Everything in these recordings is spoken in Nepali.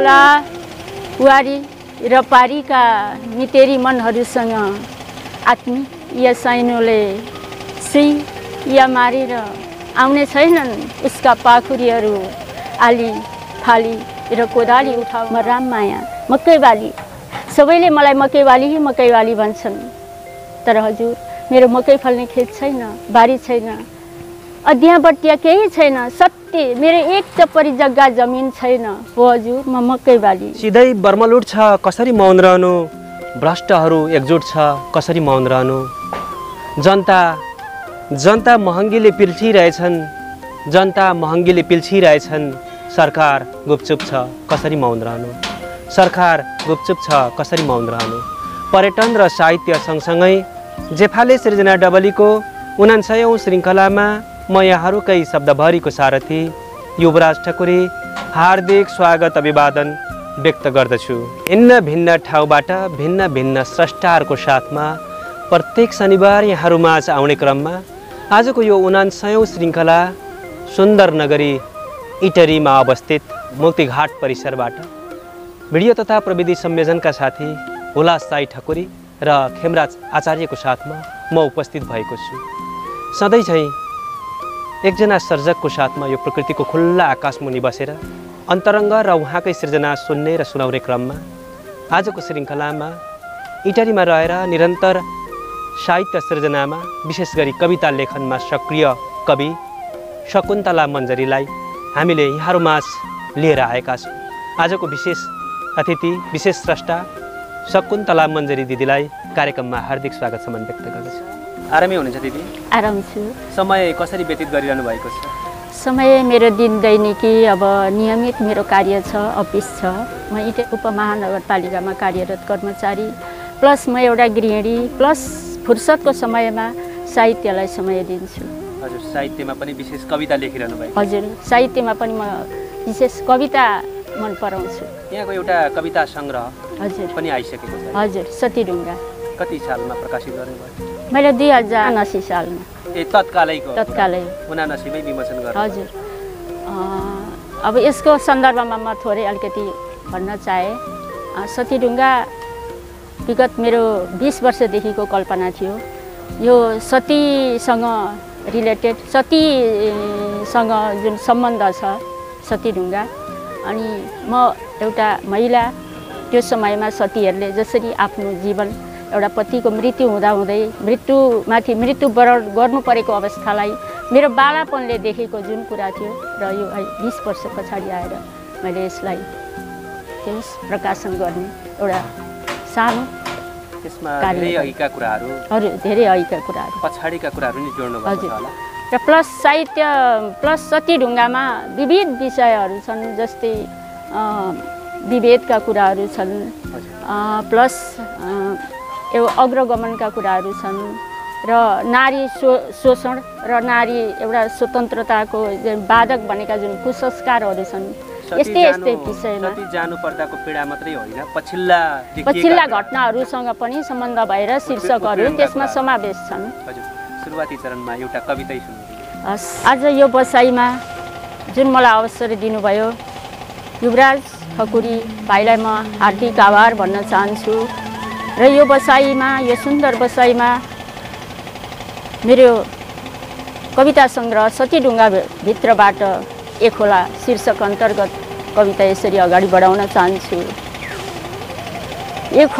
खोला पुवारी र पारीका मितेरी मनहरूसँग आत्मीय सैन्यले सिंह या मारेर आउने छैनन् उसका पाखुरीहरू आली फाली र कोदाली उठाउन। राममाया मकैबाली, सबैले मलाई मकैबाली भन्छन्, तर हजुर मेरो मकै फल्ने खेत छैन, बारी छैन, अध्ययबट्टिया केही छैन, सत्य मेरो एक चप्परी जग्गा जमिन छैन हो हजुर, म मकैबाली। सिधै बर्मलुट छ कसरी मौन रहनु, भ्रष्टहरू एकजुट छ कसरी मौन रहनु, जनता महँगीले पिल्छिरहेछन्, सरकार गुपचुप छ कसरी मौन रहनु, पर्यटन र साहित्य सँगसँगै जेफाले सृजना डबलीको 49औं श्रृङ्खलामा म यहाँहरूकै शब्दभरिको सारथी युवराज ठकुरी हार्दिक स्वागत अभिवादन व्यक्त गर्दछु। भिन्न भिन्न ठाउँबाट भिन्न भिन्न स्रष्टाहरूको साथमा प्रत्येक शनिबार यहाँहरूमाझ आउने क्रममा आजको यो 49औं श्रृङ्खला सुन्दर नगरी इटरीमा अवस्थित मुक्तिघाट परिसरबाट भिडियो तथा प्रविधि संयोजनका साथी हुलास साई ठकुरी र खेमराज आचार्यको साथमा म उपस्थित भएको छु। सधैँ चाहिँ एकजना सर्जकको साथमा यो प्रकृतिको खुल्ला आकाशमुनि बसेर अन्तरङ्ग र उहाँकै सृजना सुन्ने र सुनाउने क्रममा आजको श्रृङ्खलामा इटरीमा रहेर निरन्तर साहित्य सृजनामा विशेष गरी कविता लेखनमा सक्रिय कवि शकुन्तला मञ्जरीलाई हामीले यहाँहरूमाझ लिएर आएका छौँ। आजको विशेष अतिथि विशेष स्रष्टा शकुन्तला मञ्जरी दिदीलाई कार्यक्रममा हार्दिक स्वागत सम्मान व्यक्त गर्दछु। आरामै हुनुहुन्छ दिदी? आराम छु। समय कसरी व्यतीत गरिरहनु भएको छ? समय मेरो दिन दैनिकी अब नियमित मेरो कार्य छ, अफिस छ। म इटे उपमहानगरपालिकामा कार्यरत कर्मचारी प्लस म एउटा गृहिणी प्लस फुर्सदको समयमा साहित्यलाई समय दिन्छु। हजुर, साहित्यमा पनि विशेष कविता लेखिरहनु भएको? हजुर, साहित्यमा पनि म विशेष कविता मन पराउँछु। यहाँको एउटा कविता सङ्ग्रह हजुर पनि आइसकेको छ? हजुर, सतीढुङ्गा। कति सालमा प्रकाशित गर्नुभयो? मैले 2079 सालमा। तत्कालैको? तत्कालै 79 मै विमोचन गर्नु? हजुर। अब यसको सन्दर्भमा म थोरै अलिकति भन्न चाहे। सतीढुङ्गा विगत मेरो 20 वर्षदेखिको कल्पना थियो। यो सतीसँग रिलेटेड, सतीसँग जुन सम्बन्ध छ सतीढुङ्गा, अनि म एउटा महिला, त्यो समयमा सतीहरूले जसरी आफ्नो जीवन एउटा पतिको मृत्यु हुँदाहुँदै मृत्युमाथि मृत्युवरण गर्नु परेको अवस्थालाई मेरो बालापनले देखेको जुन कुरा थियो र यो 20 वर्ष पछाडि आएर मैले यसलाई त्यस प्रकाशन गर्ने एउटा सानो त्यसमा धेरै अघिका कुराहरू, धेरै अघिका कुराहरू, पछाडिका कुराहरू नि जोड्नु भएको छ होला। र प्लस साहित्य प्लस सतीढुङ्गामा विविध विषयहरू छन्, जस्तै विभेदका कुराहरू छन्, प्लस यो अग्रगमनका कुराहरू छन्, र नारी शोषण र नारी एउटा स्वतन्त्रताको बाधक बनेका जुन कुसंस्कारहरू छन्, यस्तै विषयमा जानु पर्दाको पीडा मात्रै होइन, पछिल्ला घटनाहरूसँग पनि सम्बन्ध भएर शीर्षकहरू त्यसमा समावेश छन्। हजुर, सुरुवाती चरणमा एउटा कवितै सुन्नु। आज यो बसाइमा जुन मलाई अवसर दिनुभयो युवराज ठकुरी भाइलाई म हार्दिक आभार भन्न चाहन्छु। र यो बसाइमा, यो सुन्दर बसाइमा मेरो कविता सङ्ग्रह सतीढुङ्गा भित्रबाट एक होला शीर्षक अन्तर्गत कविता यसरी अगाडि बढाउन चाहन्छु। एक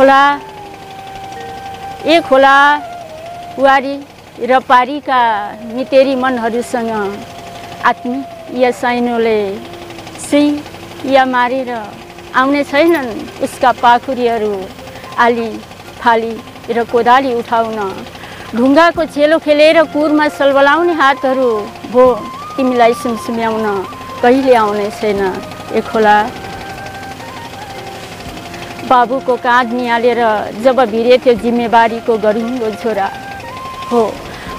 होला पुवारी र पारीका मितेरी मनहरूसँग आत्मीय सैन्यले सिंह या मारेर आउने छैनन् उसका पाखुरीहरू आली फाली र कोदाली उठाउन। ढुङ्गाको चेलो खेलेर कुरमा सलबलाउने हातहरू भो तिमीलाई सुमसुम्याउन कहिले आउने छैन। एक होला बाबुको काँध निहालेर जब भिरेथ्यो जिम्मेवारीको गरुङ्गो छोरा हो,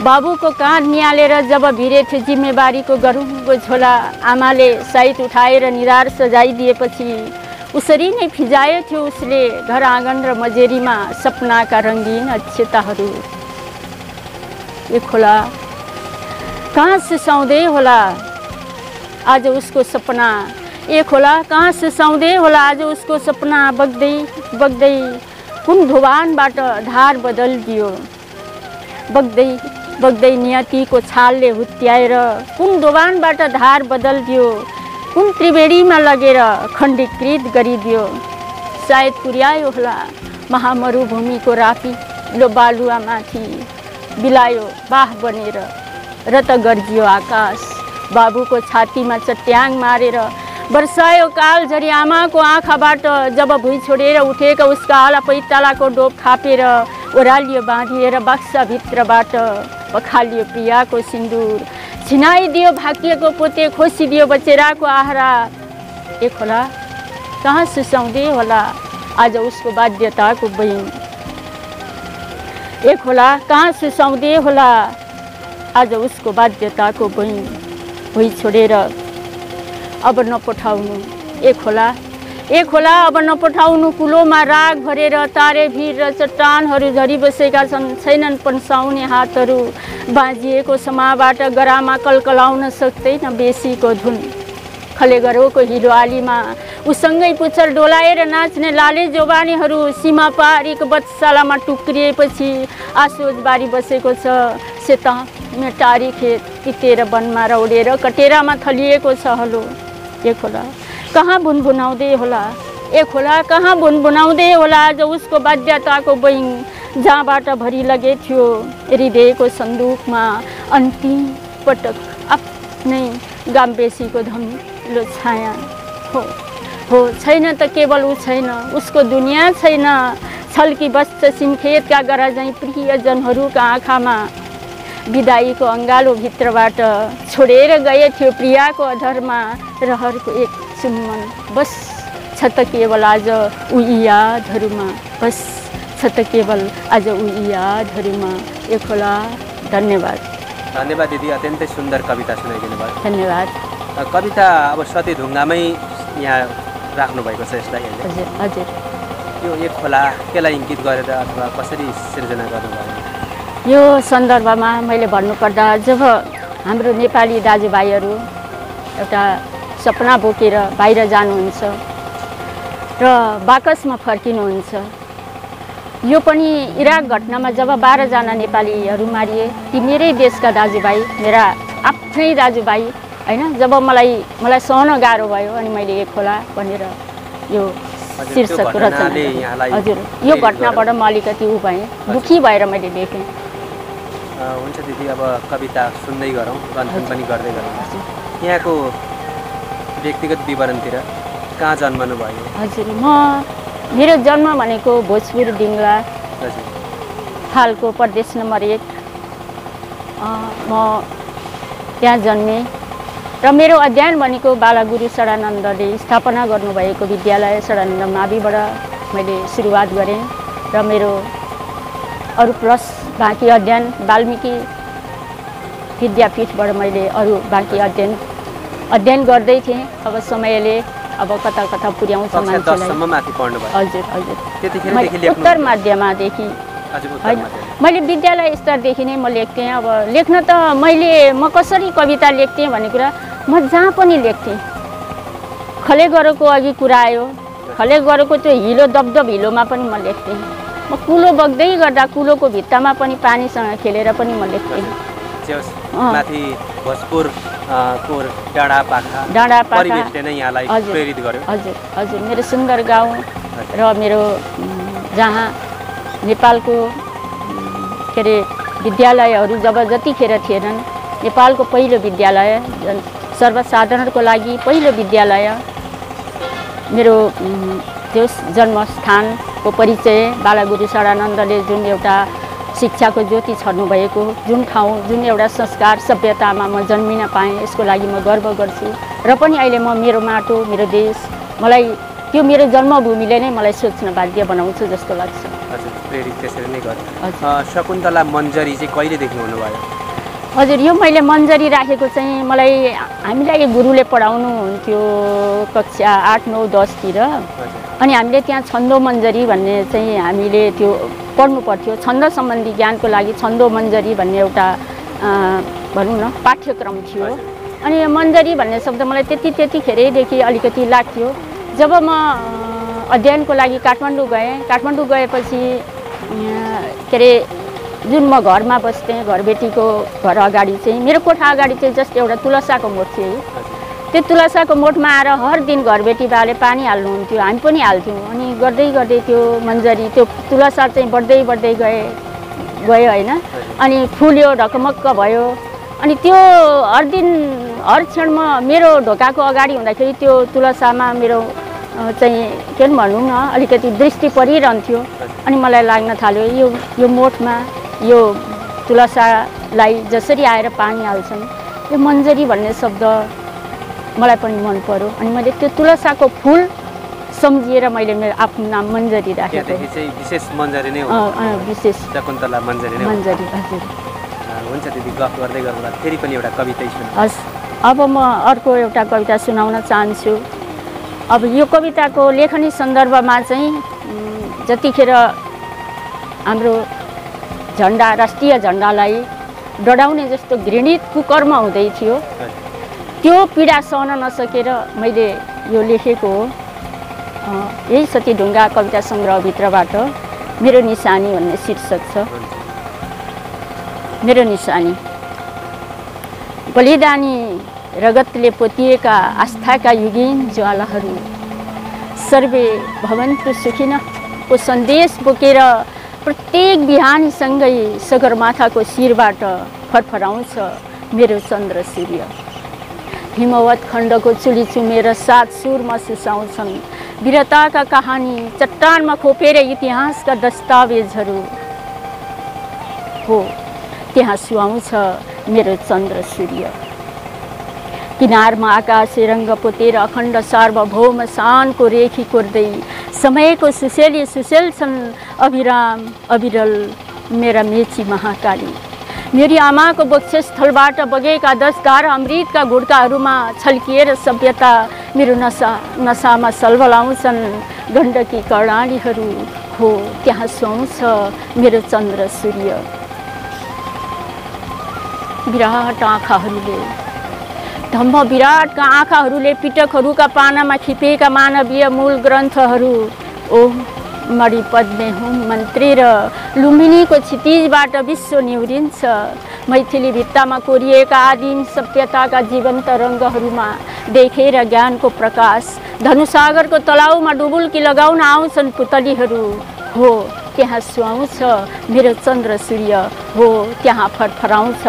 बाबुको काँध निहालेर जब भिरेथ्यो जिम्मेवारीको गरुङ्गो छोरा। आमाले साइत उठाएर निधार सजाइदिएपछि उसरी नै फिजायो थियो उसले घर आँगन र मजेरीमा सपनाका रङ्गीन अक्षताहरू। एक होला कहाँ सुसाउँदै होला आज उसको सपना ए खोला कहाँ सुसाउँदै होला आज उसको सपना बग्दै बग्दै कुन धोबानबाट धार बदलिदियो बग्दै बग्दै नियतिको छालले हुत्याएर कुन दोबानबाट धार बदलिदियो कुन त्रिवेणीमा लगेर खण्डीकृत गरिदियो सायद पुर्यायो होला महामरुभूमिको रापिलो बालुवामाथि बिलायो बाह बनेर र त गर्जियो आकाश बाबुको छातीमा चट्याङ मारेर वर्षायो कालझरी आमाको आँखाबाट जब भुइँ छोडेर उठेका उसका आला पैतालाको डोप खापेर ओह्रालियो बाँधिएर बाक्साभित्रबाट पखालियो प्रियाको सिन्दुर छिनाइदियो भाकिएको पोते खोसिदियो बचेराको आहारा ए खोला कहाँ सुसाउँदै होला आज उसको बाध्यताको बहिन ए खोला कहाँ सुसाउँदै होला आज उसको बाध्यताको बहिन भुइँ छोडेर अब नपठाउनु ए खोला अब नपठाउनु कुलोमा राग भरेर तारे भिर र चट्टानहरू झरी बसेका छन् छैनन् पन्साउने हातहरू बाँझिएको समाबाट गरामा कलकलाउन सक्दैन बेसीको धुन खलेगरोको हिलो आलीमा उसँगै पुच्छर डोलाएर नाच्ने लाले जोबानीहरू सीमा पारीको बत्सालामा टुक्रिएपछि आसोजबारी बसेको छ सेता मेटारी खेत तितेर वनमा रौडेर कटेरामा थलिएको छ हलो ए खोला कहाँ भुनभुनाउँदै होला ए खोला कहाँ भुनभुनाउँदै होला आज उसको बाध्यताको बहिङ जहाँबाट भरि लगे थियो हृदयको सन्दुकमा अन्तिम पटक आफ्नै गाम्बेसीको धमिलो छाया हो छैन त केवल ऊ छैन उसको दुनियाँ छैन छल्की बस्छ सिमखेतका गराजैँ प्रियजनहरूका आँखामा विदाईको अङ्गालो भित्रबाट छोडेर गए थियो प्रियाको अधरमा रहरको एक चुम्बन बस छ त केवल आज उही यादहरूमा बस छ त केवल आज उही यादहरूमा ए खोला धन्यवाद धन्यवाद दिदी अत्यन्तै सुन्दर कविता सुनाइदिनु भयो धन्यवाद कविता अब सती ढुङ्गामै यहाँ राख्नु भएको छ यसलाई हजुर हजुर यो एक खोला केलाई इङ्गित गरेर अथवा कसरी सिर्जना गर्नुभयो यो सन्दर्भमा मैले भन्नुपर्दा जब हाम्रो नेपाली दाजुभाइहरू एउटा सपना बोकेर बाहिर जानुहुन्छ र बाकसमा फर्किनुहुन्छ यो पनि इराक घटनामा जब 12 जना नेपालीहरू मारिए ती मेरै देशका दाजुभाइ मेरा आफ्नै दाजुभाइ हैन जब मलाई सहन गाह्रो भयो अनि मैले एक खोला भनेर यो शीर्षक रचना हजुर यो घटनाबाट म अलिकति उ भएँ दुखी भएर मैले लेखेँ हुन्छ दिदी अब कविता सुन्दै गरौँ गन्थन पनि गर्दै गरौँ यहाँको व्यक्तिगत विवरणतिर कहाँ जन्मनु भयो हजुर मेरो जन्म भनेको भोजपुर डिङ्ला हालको प्रदेश नम्बर 1 म त्यहाँ जन्मेँ र मेरो अध्ययन भनेको बालागुरु षडानन्दले स्थापना गर्नुभएको विद्यालय षडानन्द माविबाट मैले सुरुवात गरेँ र मेरो अरू प्लस बाँकी अध्ययन वाल्मीकि विद्यापीठबाट मैले अरू बाँकी अध्ययन गर्दै थिएँ अब समयले अब कता कता पुर्याउँछ मान्छेलाई हजुर हजुर उत्तर माध्यमदेखि होइन मैले विद्यालय स्तरदेखि नै म लेख्थेँ अब लेख्न त म कसरी कविता लेख्थेँ भन्ने कुरा म जहाँ पनि लेख्थेँ खलेगरोको अघि कुरा आयो खलेगरोको त्यो हिलो दबदब हिलोमा पनि म लेख्थेँ म कुलो बग्दै गर्दा कुलोको भित्तामा पनि पानीसँग खेलेर पनि म लेख्थेँ माथि भोजपुरको डाँडा परिवेशले नै यहाँलाई प्रेरित गर्यो हजुर हजुर मेरो सुन्दर गाउँ र मेरो जहाँ नेपालको के अरे विद्यालयहरू जब जतिखेर थिएनन् नेपालको पहिलो विद्यालय सर्वसाधारणको लागि पहिलो विद्यालय मेरो त्यो जन्मस्थानको परिचय बालागुरु षडानन्दले जुन एउटा शिक्षाको ज्योति छर्नु भएको जुन ठाउँ जुन एउटा संस्कार सभ्यतामा म जन्मिन पाएँ यसको लागि म गर्व गर्छु र पनि अहिले म मेरो माटो मेरो देश मलाई त्यो मेरो जन्मभूमिले नै मलाई सोच्न बाध्य बनाउँछ जस्तो लाग्छ हजुर प्रेरित त्यसरी नै गर्छ शकुन्तला मन्जरी चाहिँ कहिलेदेखि हुनुभयो हजुर यो मैले मन्जरी राखेको चाहिँ मलाई हामीलाई गुरुले पढाउनु हुन्थ्यो कक्षा 8, 9, 10 तिर अनि हामीले त्यहाँ छन्दो मन्जरी भन्ने चाहिँ हामीले त्यो पढ्नु पर्थ्यो छन्द सम्बन्धी ज्ञानको लागि छन्दो मन्जरी भन्ने एउटा भनौँ न पाठ्यक्रम थियो अनि मन्जरी भन्ने शब्द मलाई त्यतिखेरैदेखि अलिकति लाग्थ्यो। जब म अध्ययनको लागि काठमाडौँ गएपछि के अरे जुन म घरमा बस्थेँ, घरबेटीको घर अगाडि चाहिँ मेरो कोठा अगाडि चाहिँ जस्ट एउटा तुलसाको मोठ थियो है। त्यो तुलसाको मोठमा आएर हर दिन घरबेटी बाले पानी हाल्नुहुन्थ्यो, हामी पनि हाल्थ्यौँ। अनि गर्दै त्यो मन्जरी त्यो तुलसा चाहिँ बढ्दै गयो होइन। अनि फुल्यो, ढकमक्क भयो। अनि त्यो हर दिन हर क्षणमा मेरो ढोकाको अगाडि हुँदाखेरि त्यो तुलसामा मेरो चाहिँ के भनौँ न अलिकति दृष्टि परिरहन्थ्यो। अनि मलाई लाग्न थाल्यो यो मोठमा यो तुलसालाई जसरी आएर पानी हाल्छन्, यो मन्जरी भन्ने शब्द मलाई पनि मन पर्यो। अनि मैले त्यो तुलसाको फुल सम्झिएर मैले मेरो आफ्नो नाम मन्जरी राखेको। विशेष मन्जरी नै हो, विशेष शकुन्तला मन्जरी नै मन्जरी। हजुर हुन्छ दिदी, गफ गर्दै गर्दा फेरि पनि एउटा कविता सुनाउँ। हस्, अब म अर्को एउटा कविता सुनाउन चाहन्छु। अब यो कविताको लेखनी सन्दर्भमा चाहिँ जतिखेर हाम्रो झन्डा, राष्ट्रिय झन्डालाई डढाउने जस्तो घृणित कुकर्म हुँदै थियो, त्यो पीडा सहन नसकेर मैले यो लेखेको हो। यही सतीढुङ्गा कविता सङ्ग्रहभित्रबाट मेरो निशानी भन्ने शीर्षक छ। मेरो निशानी। बलिदानी रगतले पोतिएका आस्थाका युगीन ज्वालाहरू सर्वे भवन्तु सुखिनःको सन्देश बोकेर प्रत्येक बिहानीसँगै सगरमाथाको शिरबाट फरफराउँछ मेरो चन्द्र सूर्य। हिमवत खण्डको चुली चुमेर सात सुरमा सुसाउँछन् वीरताका कहानी, चट्टानमा खोपेर इतिहासका दस्तावेजहरू हो त्यहाँ सुहाउँछ मेरो चन्द्र सूर्य। किनारमा आकाशे रङ्ग पोतेर अखण्ड सार्वभौम शानको रेखी कोर्दै समयको सुसेली सुसेल छन् अभिराम अविरल मेरा मेची महाकाली। मेरी आमाको वक्षस्थलबाट बगेका 10 धारा अमृतका गुड्काहरूमा छल्किएर सभ्यता मेरो नसामा सलबलाउँछन् गण्डकी कर्णालीहरू हो त्यहाँ सुहाउँछ मेरो चन्द्र सूर्य। विराट आँखाहरूले धम्म विराटका आँखाहरूले पिटकहरूका पानामा खिपेका मानवीय मूल ग्रन्थहरू ओम मणि पद्मे हुम मन्त्री र लुम्बिनीको क्षितिजबाट विश्व निहुरिन्छ। मैथिली भित्तामा कोरिएका आदिम सभ्यताका जीवन्त रङ्गहरूमा देखेर ज्ञानको प्रकाश धनुसागरको तलाउमा डुबुल्की लगाउन आउँछन् पुतलीहरू हो त्यहाँ सुहाउँछ मेरो चन्द्र सूर्य हो त्यहाँ फरफराउँछ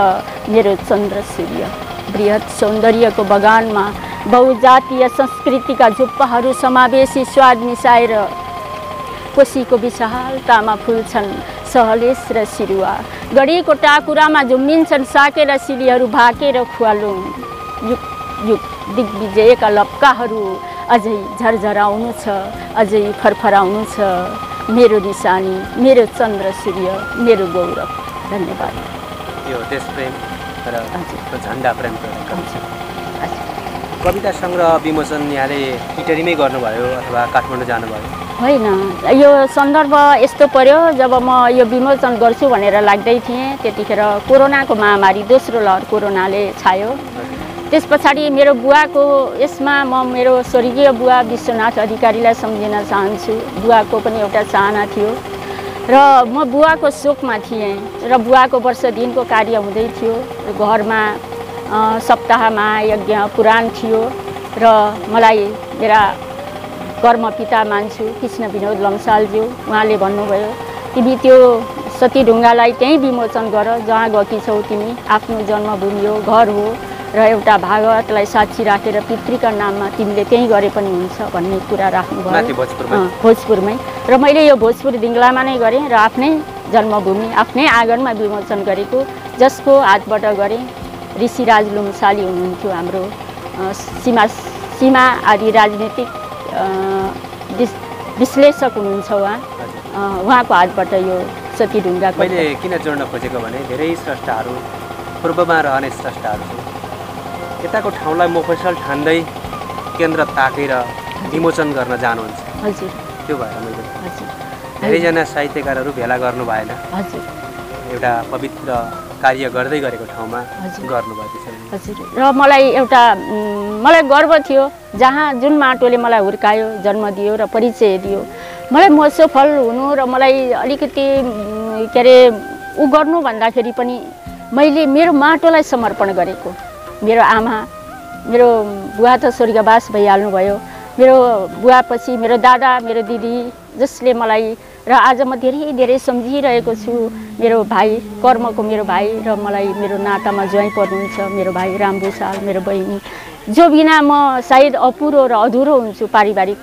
मेरो चन्द्र सूर्य। बृहत सौन्दर्यको बगानमा बहुजातीय संस्कृतिका झुप्पाहरू समावेशी स्वाद मिसाएर कोसीको विशालतामा फुल्छन् सहलेस र सिरुवा। गढीको टाकुरामा झुम्बिन्छन् साकेर सिलीहरू भाकेर खुवालुङ। युग युग दिग्विजयका लप्काहरू अझै झरझराउनु छ अझै फरफराउनु छ मेरो निशानी मेरो चन्द्र सूर्य मेरो गौरव। धन्यवाद। यो देशप्रेम र झन्डा प्रेमको कविता सङ्ग्रह विमोचन यहाँले इटरीमै गर्नुभयो अथवा काठमाडौँ जानुभयो? होइन, यो सन्दर्भ यस्तो पर्यो जब म यो विमोचन गर्छु भनेर लाग्दै थिएँ त्यतिखेर कोरोनाको महामारी दोस्रो लहर कोरोनाले छायो। त्यस पछाडि मेरो बुवाको यसमा म मेरो स्वर्गीय बुवा विश्वनाथ अधिकारीलाई सम्झिन चाहन्छु। बुवाको पनि एउटा चाहना थियो र म बुवाको शोकमा थिएँ र बुवाको वर्ष दिनको कार्य हुँदै थियो। घरमा सप्ताहमा यज्ञ पुराण थियो र मलाई मेरा कर्मपिता मान्छु कृष्ण विनोद लम्सालज्यू उहाँले भन्नुभयो तिमी त्यो सतीढुङ्गालाई त्यहीँ विमोचन गर जहाँ गएकी छौ तिमी, आफ्नो जन्मभूमि हो घर हो र एउटा भागवतलाई साक्षी राखेर पितृका नाममा तिमीले त्यहीँ गरे पनि हुन्छ भन्ने कुरा राख्नुभयो भोजपुरमै। र मैले यो भोजपुर दिङ्लामा नै गरेँ र आफ्नै जन्मभूमि आफ्नै आँगनमा विमोचन गरेको, जसको हातबाट गरेँ। ऋषिराज लुम्साली हुनुहुन्थ्यो हाम्रो सीमा आदि राजनीतिक विश्लेषक हुनुहुन्छ उहाँको हातबाट यो सतीढुङ्गा। मैले किन जोड्न खोजेको भने धेरै स्रष्टाहरू पूर्वमा रहने स्रष्टाहरू छन्, यताको ठाउँलाई मफसल ठान्दै केन्द्र ताकेर विमोचन गर्न जानुहुन्छ। हजुर, त्यो भएर मैले धेरैजना साहित्यकारहरू भेला गर्नु भएन। हजुर, एउटा पवित्र कार्य गर्दै गरेको ठाउँमा गर्नुभएको छ। हजुर, र मलाई गर्व थियो जहाँ जुन माटोले मलाई हुर्कायो, जन्म दियो र परिचय दियो, मलाई म सफल हुनु र मलाई अलिकति के अरे उ गर्नु भन्दाखेरि पनि मैले मेरो माटोलाई समर्पण गरेको। मेरो आमा, मेरो बुवा त स्वर्गवास भइहाल्नु भयो, मेरो बुवापछि मेरो दादा, मेरो दिदी, जसले मलाई र आज म धेरै धेरै सम्झिरहेको छु। मेरो भाइ, कर्मको मेरो भाइ र मलाई मेरो नातामा ज्वाइँ पर्नुहुन्छ मेरो भाइ रामभूषाल, मेरो बहिनी, जो बिना म सायद अपुरो र अधुरो हुन्छु पारिवारिक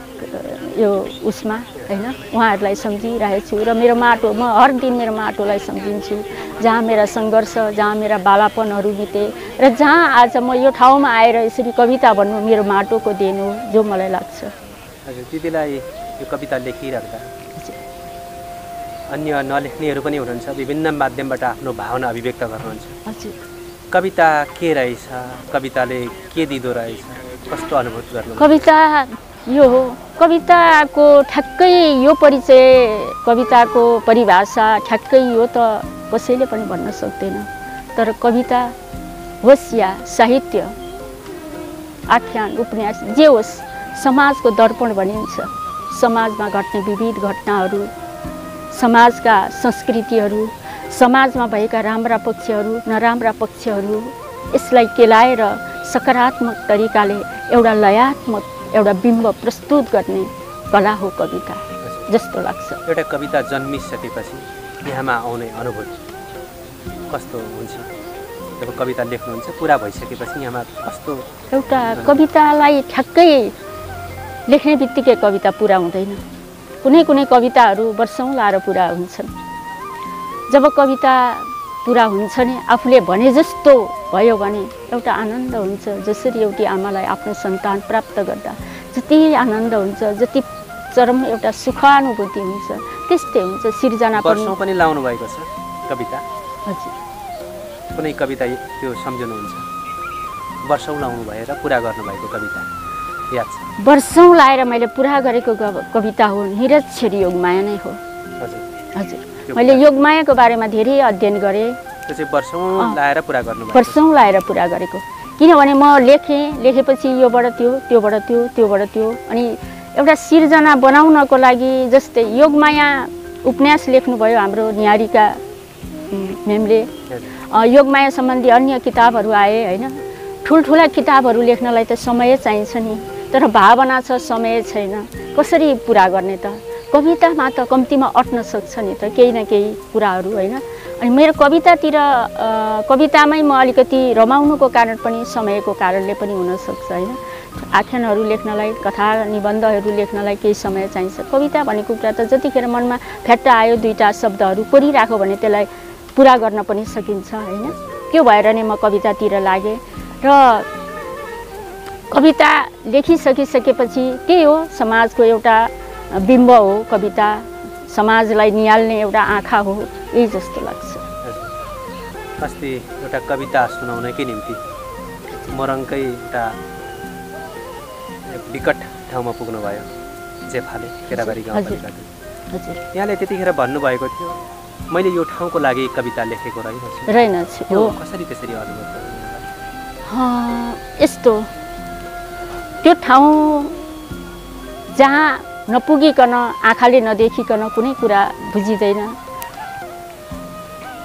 यो उसमा, हैन। उहाँहरूलाई सम्झिरहेको छु र मेरो माटो, म हर दिन मेरो माटोलाई सम्झिन्छु, जहाँ मेरा सङ्घर्ष, जहाँ मेरा बालापनहरू बिते र जहाँ आज म यो ठाउँमा आएर यसरी कविता भन्नु मेरो माटोको देन हो, जो मलाई लाग्छ। हजुर, दिदीलाई यो कविता लेखिराख्दा अन्य नलेख्नेहरू पनि हुनुहुन्छ, विभिन्न माध्यमबाट आफ्नो भावना अभिव्यक्त गर्नुहुन्छ। हजुर, कविता के रहेछ, कविताले के दिँदो रहेछ, कस्तो अनुभव गर्नु? कविता यो हो, कविताको ठ्याक्कै यो परिचय, कविताको परिभाषा ठ्याक्कै यो त कसैले पनि भन्न सक्दैन। तर कविता होस् या साहित्य, आख्यान, उपन्यास, जे होस्, समाजको दर्पण भनिन्छ। समाजमा घट्ने विविध घटनाहरू, समाजका संस्कृतिहरू, समाजमा भएका राम्रा पक्षहरू, नराम्रा पक्षहरू, यसलाई केलाएर सकारात्मक तरिकाले एउटा लयात्मक एउटा बिम्ब प्रस्तुत गर्ने कला हो कविता जस्तो लाग्छ। एउटा कविता जन्मिसकेपछि यहाँमा आउने अनुभूति कस्तो हुन्छ? जब कविता लेख्नुहुन्छ पुरा भइसकेपछि यहाँमा कस्तो? एउटा कवितालाई ठ्याक्कै लेख्ने बित्तिकै कविता पुरा हुँदैन। कुनै कुनै कविताहरू वर्षौँ लाएर पुरा हुन्छन्। जब कविता पुरा हुन्छ नि, आफूले भने जस्तो भयो भने एउटा आनन्द हुन्छ। जसरी एउटी आमालाई आफ्नो सन्तान प्राप्त गर्दा जति आनन्द हुन्छ, जति चरम एउटा सुखानुभूति हुन्छ, त्यस्तै हुन्छ सिर्जना पनि। वर्षौँ पनि लाउनु भएको छ कविता? हजुर, कुनै कविता त्यो सम्झनुहुन्छ वर्षौँ लाउनु भएर पुरा गर्नुभएको कविता याद छ? वर्षौँ लाएर मैले पुरा गरेको कविता हो निरक्षर योगमाया नै हो। हजुर, हजुर, मैले योगमायाको बारेमा धेरै अध्ययन गरेँ। त्यो चाहिँ वर्षौँ लाएर पुरा गर्नुभएको? वर्षौँ लाएर पुरा गरेको, किनभने म लेखेपछि योबाट त्यो, त्योबाट त्यो, त्योबाट त्यो, अनि एउटा सिर्जना बनाउनको लागि। जस्तै योगमाया उपन्यास लेख्नुभयो हाम्रो निहारिका म्यामले, योगमाया सम्बन्धी अन्य किताबहरू आए, होइन। ठुल्ठुला किताबहरू लेख्नलाई त समय चाहिन्छ नि, तर भावना छ, समय छैन, कसरी पुरा गर्ने त? कवितामा त कम्तीमा अट्न सक्छ नि त केही न केही कुराहरू, होइन। अनि मेरो कवितामै म अलिकति रमाउनुको कारण पनि समयको कारणले पनि हुनसक्छ, होइन। आख्यानहरू लेख्नलाई, कथा निबन्धहरू लेख्नलाई केही समय चाहिन्छ। कविता भनेको कुरा त जतिखेर मनमा फ्याट्ट आयो, दुईवटा शब्दहरू कोरिराख्यो भने त्यसलाई पुरा गर्न पनि सकिन्छ, होइन। त्यो भएर नै म कवितातिर लागेँ र कविता लेखिसकिसकेपछि त्यही हो, समाजको एउटा बिम्ब हो कविता, समाजलाई निहाल्ने एउटा आँखा हो, यही जस्तो लाग्छ। अस्ति एउटा कविता सुनाउनकै निम्ति मोरङकै एउटा विकट ठाउँमा पुग्नुभयो, जेफाले, केराबारी गाउँपालिकाको। यहाँले त्यतिखेर भन्नुभएको थियो मैले यो ठाउँको लागि कविता लेखेको रहेनछु। कसरी त्यसरी अनुभव गर्नु? यस्तो, त्यो ठाउँ जहाँ नपुगिकन, आँखाले नदेखिकन कुनै कुरा बुझिँदैन।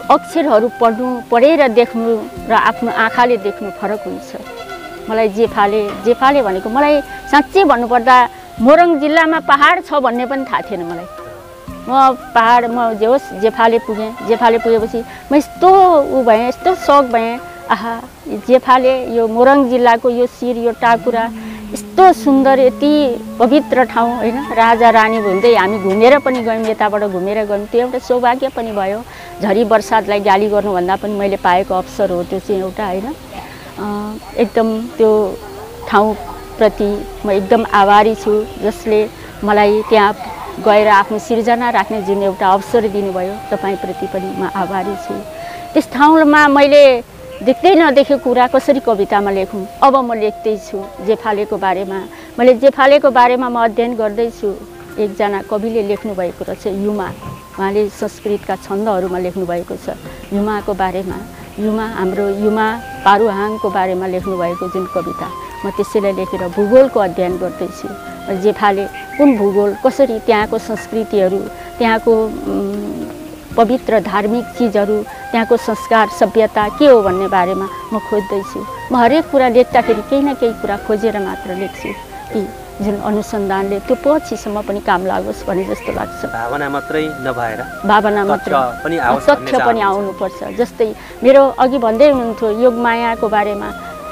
अक्षरहरू पढेर देख्नु र आफ्नो आँखाले देख्नु फरक हुन्छ। मलाई जेफाले भनेको, मलाई साँच्चै भन्नुपर्दा मोरङ जिल्लामा पहाड छ भन्ने पनि थाहा थिएन मलाई। म जे होस् जेफाले पुगेँ। जेफाले पुगेपछि म यस्तो भएँ, यस्तो सक भएँ, आहा, जेफाले यो मोरङ जिल्लाको यो शिर, यो टाकुरा यस्तो सुन्दर, यति पवित्र ठाउँ, होइन। राजा रानी हुँदै हामी घुमेर पनि गयौँ, यताबाट घुमेर गयौँ। त्यो एउटा सौभाग्य पनि भयो। झरी बर्सातलाई गाली गर्नुभन्दा पनि मैले पाएको अवसर हो त्यो चाहिँ एउटा, होइन। एकदम त्यो ठाउँप्रति म एकदम आभारी छु, जसले मलाई त्यहाँ गएर आफ्नो सिर्जना राख्ने जुन एउटा अवसर दिनुभयो, तपाईँप्रति पनि म आभारी छु। त्यस ठाउँमा मैले देख्दै नदेखेको कुरा कसरी कवितामा लेखौँ? अब म लेख्दैछु जेफालेको बारेमा। मैले जेफालेको बारेमा म अध्ययन गर्दैछु। एकजना कविले लेख्नुभएको रहेछ, युमा। उहाँले संस्कृतका छन्दहरूमा लेख्नुभएको छ। युमाको बारेमा, युमा हाम्रो युमा पारुहाङको बारेमा लेख्नुभएको जुन कविता, म त्यसैलाई लेखेर भूगोलको अध्ययन गर्दैछु। जेफाले कुन भूगोल, कसरी त्यहाँको संस्कृतिहरू, त्यहाँको पवित्र धार्मिक चिजहरू, त्यहाँको संस्कार सभ्यता के हो भन्ने बारेमा म खोज्दैछु। म हरेक कुरा लेख्दाखेरि केही न केही कुरा खोजेर मात्र लेख्छु कि जुन अनुसन्धानले त्यो पछिसम्म पनि काम लागोस् भने जस्तो लाग्छ। भावना मात्रै नभएर भावना मात्रै तथ्य पनि आउनुपर्छ। जस्तै मेरो अघि भन्दै हुनुहुन्थ्यो योगमायाको बारेमा।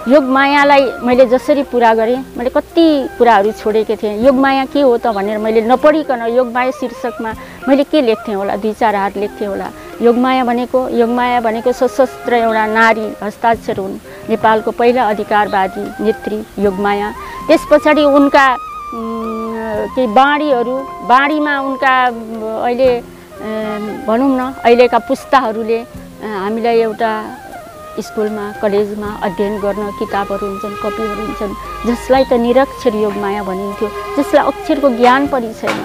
योगमायालाई मैले जसरी पुरा गरेँ, मैले कति कुराहरू छोडेको थिएँ। योगमाया के हो त भनेर मैले नपढिकन योगमाया शीर्षकमा मैले के लेख्थेँ होला, 2-4 हात लेख्थेँ होला। योगमाया भनेको सशस्त्र एउटा नारी हस्ताक्षर हुन्। नेपालको पहिला अधिकारवादी नेत्री योगमाया। त्यस पछाडि उनका केही बाँडीमा उनका अहिले भनौँ न अहिलेका पुस्ताहरूले हामीलाई एउटा स्कुलमा कलेजमा अध्ययन गर्न किताबहरू हुन्छन्, कपीहरू हुन्छन्, जसलाई त निरक्षर योगमाया भनिन्थ्यो, जसलाई अक्षरको ज्ञान पनि छैन।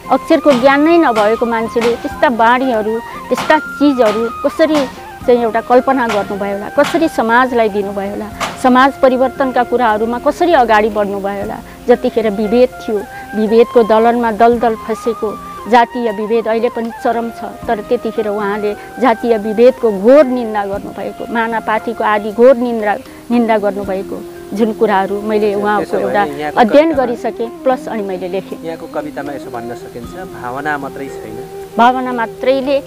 अक्षरको ज्ञान नै नभएको मान्छेले त्यस्ता बाणीहरू, त्यस्ता चिजहरू कसरी चाहिँ एउटा कल्पना गर्नुभयो होला, कसरी समाजलाई दिनुभयो होला, समाज परिवर्तनका कुराहरूमा कसरी अगाडि बढ्नुभयो होला। जतिखेर विभेद थियो, विभेदको दलनमा दलदल फसेको जातीय विभेद अहिले पनि चरम छ, तर त्यतिखेर उहाँले जातीय विभेदको घोर निन्दा गर्नुभएको, मानापातीको आदि घोर निन्दा गर्नुभएको जुन कुराहरू मैले उहाँको एउटा अध्ययन गरिसकेँ, प्लस अनि मैले लेखेँ। यहाँको कवितामा यसो भन्न सकिन्छ, भावना मात्रै छैन, भावना मात्रैले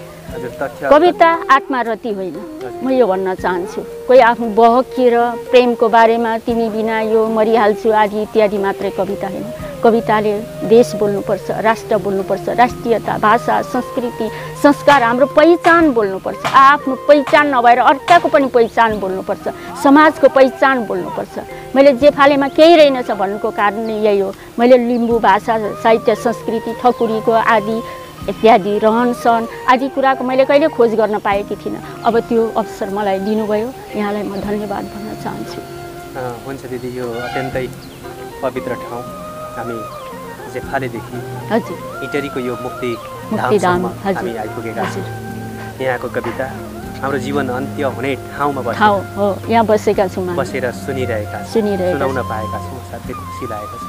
कविता आत्मारति होइन। म यो भन्न चाहन्छु, कोही आफ्नो बहकिएर प्रेमको बारेमा तिमी बिना यो मरिहाल्छु आदि इत्यादि मात्रै कविता होइन। कविताले देश बोल्नुपर्छ, राष्ट्र बोल्नुपर्छ, राष्ट्रियता, भाषा, संस्कृति, संस्कार, हाम्रो पहिचान बोल्नुपर्छ। आफ्नो पहिचान नभएर अर्काको पनि पहिचान बोल्नुपर्छ, समाजको पहिचान बोल्नुपर्छ। मैले जेफालेमा केही रहेनछ भन्नुको कारण यही हो। मैले लिम्बू भाषा, साहित्य, संस्कृति, ठकुरीको आदि इत्यादि रहन सहन आदि कुराको मैले कहिले खोज गर्न पाएकी थिइनँ। अब त्यो अवसर मलाई दिनुभयो, यहाँलाई म धन्यवाद भन्न चाहन्छु। हुन्छ दिदी, यो अत्यन्तै पवित्र ठाउँ हामी जेफालेदेखि हजुर इटरीको यो मुक्तिधाम हामी आइपुगेका छौँ। यहाँको कविता हाम्रो जीवन अन्त्य हुने ठाउँमा यहाँ बसेका छौँ, बसेर सुनिरहेका सुनाउन पाएका छौँ। साथै खुसी लागेको छ।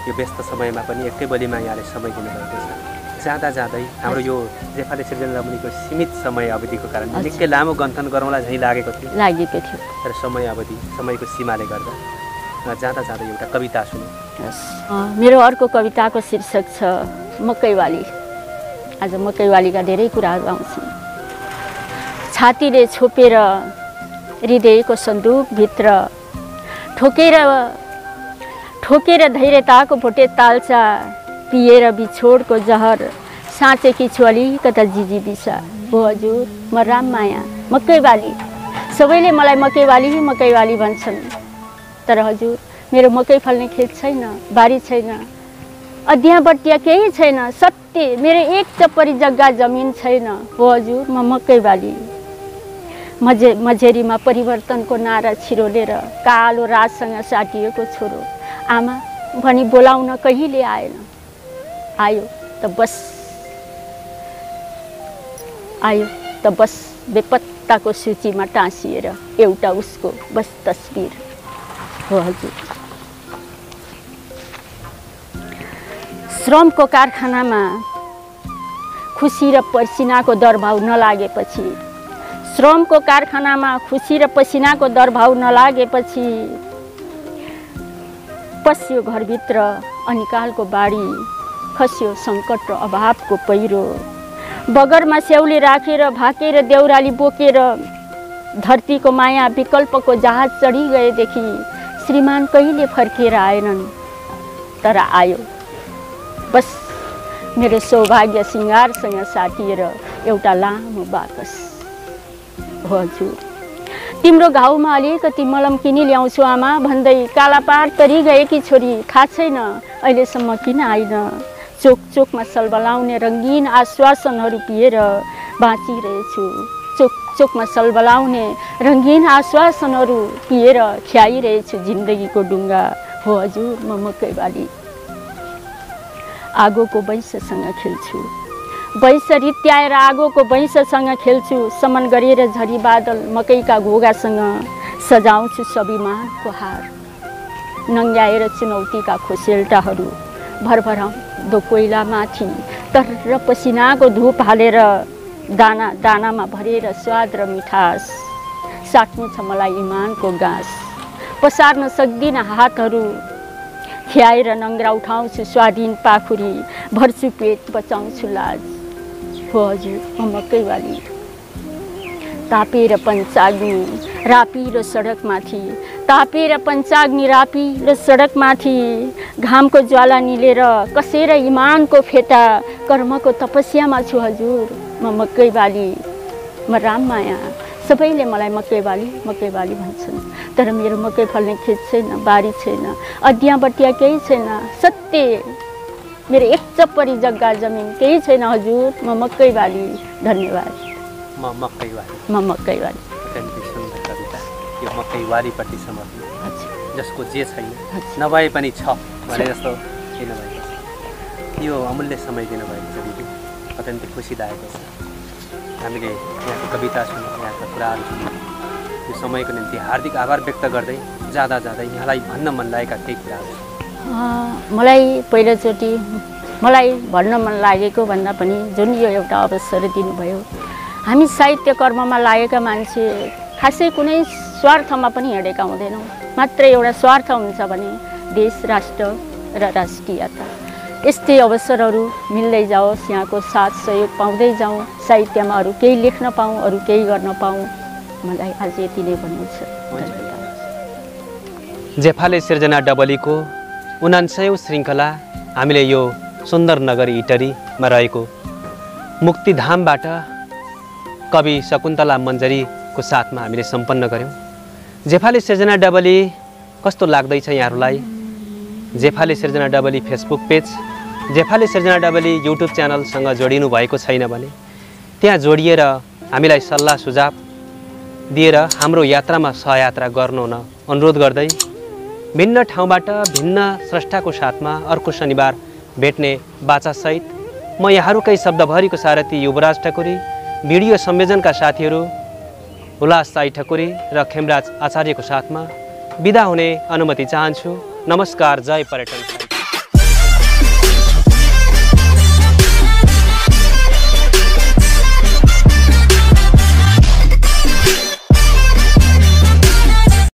यो व्यस्त समयमा पनि एकै बोलीमा यहाँले समय दिनुभएको छ। जाँदा जाँदै हाम्रो यो जेफाले सृजना रमणीको सीमित समय अवधिको कारण निकै लामो गन्थन गरौँला झैँ लागेको थियो तर समय अवधि, समयको सीमाले गर्दा जाँदा जाँदै एउटा कविता सुनौँ। मेरो अर्को कविताको शीर्षक छ मकैवाली। आज मकैवालीका धेरै कुराहरू आउँछन्। छातीले छोपेर हृदयको सन्दुकभित्र ठोकेर धैर्यताको भोटे ताल्चा, पिएर बिछोडको जहर साँचेकी छु अलिकता जिजीबिसा। हो हजुर, म राममाया मकैवाली। सबैले मलाई मकैवाली भन्छन्, तर हजुर मेरो मकै फल्ने खेत छैन, बारी छैन, अध्ययाबट्टिया केही छैन, सत्य मेरो एक चप्परी जग्गा जमिन छैन। हो हजुर, म मकैवाली। मझेरीमा परिवर्तनको नारा छिरोलेर कालो राजसँग साटिएको छोरो, आमा भनी बोलाउन कहिले आएन। आयो त बस बेपत्ताको सूचीमा टाँसिएर एउटा उसको बस तस्बिर। हो हजुर, श्रमको कारखानामा खुसी र पसिनाको दरभाव नलागेपछि, श्रमको कारखानामा खुसी र पसिनाको दरभाव नलागेपछि पस्यो घरभित्र अनिकालको बाढी, खस्यो सङ्कट र अभावको पहिरो। बगरमा स्याउले राखेर भाकेर देउराली बोकेर धरतीको माया विकल्पको जहाज चढी गएदेखि श्रीमान कहिले फर्केर आएनन्, तर आयो बस मेरो सौभाग्य सिँगारसँग साटिएर एउटा लामो बाकस। हजुर, तिम्रो घाउमा अलिकति मलम किनी ल्याउँछु आमा भन्दै कालापार तरी गएकी छोरी थाहा छैन अहिलेसम्म किन आइन। चोक चोकमा सलबलाउने रङ्गीन आश्वासनहरू पिएर बाँचिरहेछु, चोक चोकमा सलबलाउने रङ्गीन आश्वासनहरू पिएर ख्याइरहेछु जिन्दगीको डुङ्गा। हो हजुर, म मकैवाली। आगोको वैंशसँग खेल्छु, वैंश रित्याएर आगोको वैंशसँग खेल्छु, समन गरेर झरी बादल मकैका घोगासँग सजाउँछु स्वाभिमानको हार। नङ्ग्याएर चुनौतीका खोसेल्टाहरू भरभराउँदो कोइलामाथि तर पसिनाको धुप हालेर दाना दानामा भरेर स्वाद र मिठास साट्नु छ मलाई इमानको गाँस। पसार्न सक्दिनँ हातहरू खियाएर नङ्ग्रा उठाउँछु स्वाधीन पाखुरी, भर्छु पेट बचाउँछु लाज। हो हजुर, म मकैवाली। तापेर पञ्चाग्नि रापिलो सडकमाथि, तापेर पञ्चाग्नि रापिलो सडकमाथि घामको ज्वाला निलेर कसेर इमानको फेटा कर्मको तपस्यामा छु हजुर, म मकैवाली। म राममाया, सबैले मलाई मकैवाली मकैवाली भन्छन्, तर मेरो मकै फल्ने खेत छैन, बारी छैन, अध्यया बटिया केही छैन। सत्य मेरो एक चप्परी जग्गा जमिन केही छैन हजुर, म मकैवाली। धन्यवाद। म मकैवाली। म मकैवाली। अत्यन्तै सुन्दर कविता। यो मकैवालीप्रति समर्पित, जसको जे छैन नभए पनि छ भने जस्तो किन भएको। यो अमूल्य समय दिनुभएको छ दिदी, अत्यन्तै खुसीदायक छ। हामीले यहाँको कविता सुन्यौँ, यहाँका कुराहरू सुन्यौँ। यो समयको निम्ति हार्दिक आभार व्यक्त गर्दै जाँदा जाँदै यहाँलाई भन्न मन लागेका केही कुराहरू। मलाई पहिलोचोटि मलाई भन्न मन लागेको भन्दा पनि जुन यो एउटा अवसर दिनुभयो, हामी साहित्य कर्ममा लागेका मान्छे खासै कुनै स्वार्थमा पनि हिँडेका हुँदैनौँ। मात्र एउटा स्वार्थ हुन्छ भने देश, राष्ट्र र राष्ट्रियता। यस्तै अवसरहरू मिल्दै जाओस्, यहाँको साथ सहयोग पाउँदै जाउँ, साहित्यमा अरू केही लेख्न पाऊँ, अरू केही गर्न पाऊँ। मलाई आज यति नै भन्नु छ। जेफाले सिर्जना डबलीको 79औं श्रृङ्खला हामीले यो सुन्दर नगर इटरीमा रहेको मुक्तिधामबाट कवि शकुन्तला मञ्जरीको साथमा हामीले सम्पन्न गऱ्यौँ। जेफाले सिर्जना डबली कस्तो लाग्दैछ यहाँहरूलाई? जेफाले सिर्जना डबली फेसबुक पेज, जेफाले सिर्जना डबली युट्युब च्यानलसँग जोडिनु भएको छैन भने त्यहाँ जोडिएर हामीलाई सल्लाह सुझाव दिएर हाम्रो यात्रामा सहयात्रा गर्नु हुन अनुरोध गर्दै भिन्न ठाउँबाट भिन्न स्रष्टाको साथमा अर्को शनिबार भेट्ने बाचासहित म यहाँहरूकै शब्दभरिको सारथी युवराज ठकुरी, भिडियो संयोजनका साथीहरू हुलास साई ठकुरी र खेमराज आचार्यको साथमा बिदा हुने अनुमति चाहन्छु। नमस्कार। जय पर्यटन।